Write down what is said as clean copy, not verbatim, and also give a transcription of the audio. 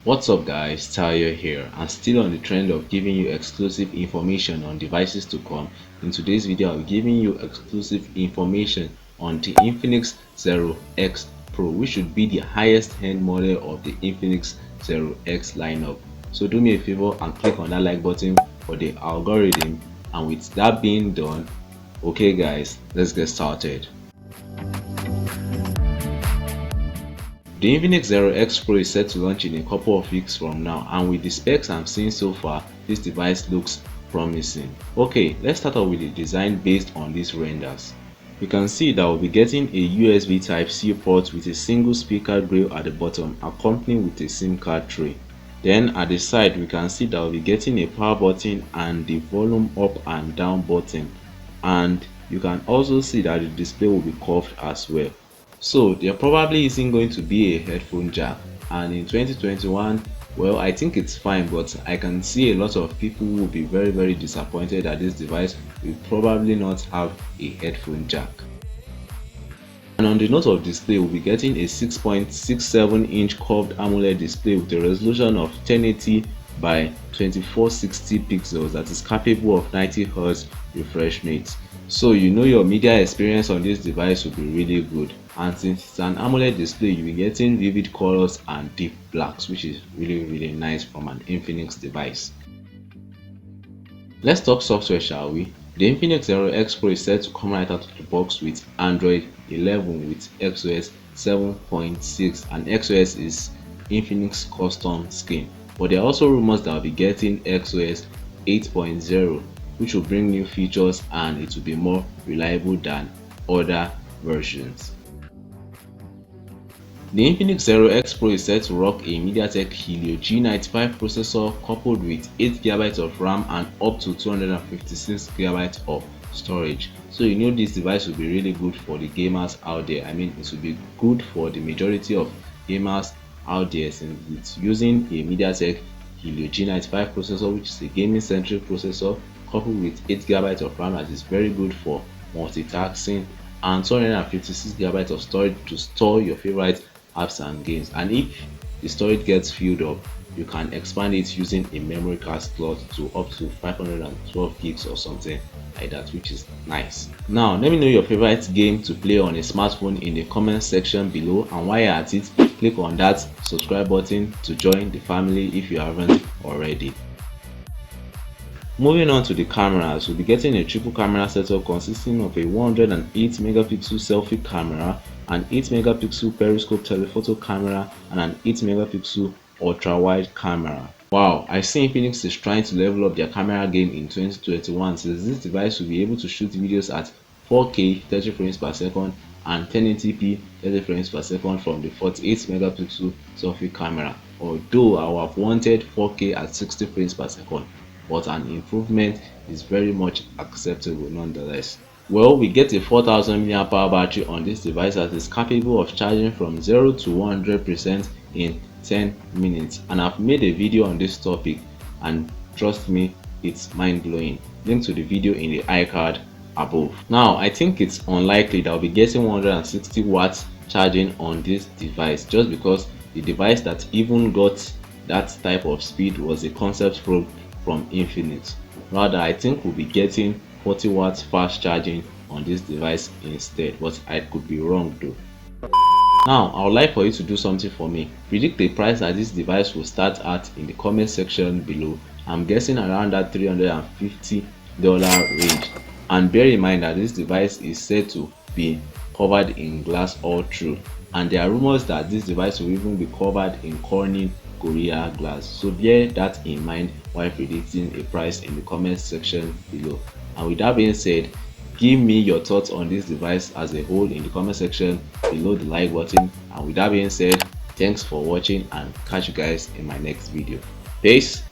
What's up guys, Tayo here, and still on the trend of giving you exclusive information on devices to come. In today's video I'll be giving you exclusive information on the Infinix Zero X Pro, which should be the highest end model of the Infinix Zero X lineup. So do me a favor and click on that like button for the algorithm, and with that being done, okay guys, let's get started. The Infinix Zero X Pro is set to launch in a couple of weeks from now, and with the specs I'm seeing so far, this device looks promising. Okay, let's start off with the design based on these renders. You can see that we'll be getting a USB Type-C port with a single speaker grill at the bottom, accompanied with a SIM card tray. Then at the side we can see that we'll be getting a power button and the volume up and down button, and you can also see that the display will be curved as well. So there probably isn't going to be a headphone jack, and in 2021, well, I think it's fine, but I can see a lot of people will be very disappointed that this device will probably not have a headphone jack. And on the note of display, we'll be getting a 6.67-inch curved AMOLED display with a resolution of 1080 by 2460 pixels that is capable of 90Hz refresh rate. So you know your media experience on this device will be really good, and since it's an AMOLED display, you'll be getting vivid colors and deep blacks, which is really nice from an Infinix device. Let's talk software, shall we? The Infinix Zero X Pro is set to come right out of the box with Android 11 with XOS 7.6, and XOS is Infinix custom skin. But there are also rumors that will be getting XOS 8.0, which will bring new features and it will be more reliable than other versions. The Infinix Zero X Pro is set to rock a MediaTek Helio G95 processor coupled with 8GB of RAM and up to 256GB of storage. So you know this device will be really good for the gamers out there. I mean, it will be good for the majority of gamers out there, since it's using a MediaTek Helio G95 processor, which is a gaming centric processor, coupled with 8GB of RAM that is very good for multitasking, and 256GB of storage to store your favorite apps and games. And if the storage gets filled up, you can expand it using a memory card slot to up to 512 gigs or something like that, which is nice. Now let me know your favorite game to play on a smartphone in the comment section below, and while you're at it, click on that subscribe button to join the family if you haven't already. Moving on to the cameras, we'll be getting a triple camera setup consisting of a 108MP selfie camera, an 8MP periscope telephoto camera, and an 8MP ultra wide camera. Wow, I see Infinix is trying to level up their camera game in 2021, since this device will be able to shoot videos at 4K 30 frames per second and 1080p 30 frames per second from the 48MP selfie camera. Although I would have wanted 4K at 60 frames per second, but an improvement is very much acceptable nonetheless. Well, we get a 4000 mAh battery on this device that is capable of charging from 0 to 100% in 10 minutes, and I've made a video on this topic, and trust me, it's mind-blowing. Link to the video in the iCard above. Now I think it's unlikely that I'll be getting 160 watts charging on this device, just because the device that even got that type of speed was a concept probe from Infinix. Rather, I think we'll be getting 40 watts fast charging on this device instead, but I could be wrong though. Now I would like for you to do something for me. Predict the price that this device will start at in the comment section below. I'm guessing around that $350 range, and bear in mind that this device is said to be covered in glass all through, and there are rumors that this device will even be covered in Corning Gorilla Glass. So bear that in mind while predicting a price in the comment section below. And with that being said, give me your thoughts on this device as a whole in the comment section below the like button. And with that being said, thanks for watching, and catch you guys in my next video. Peace.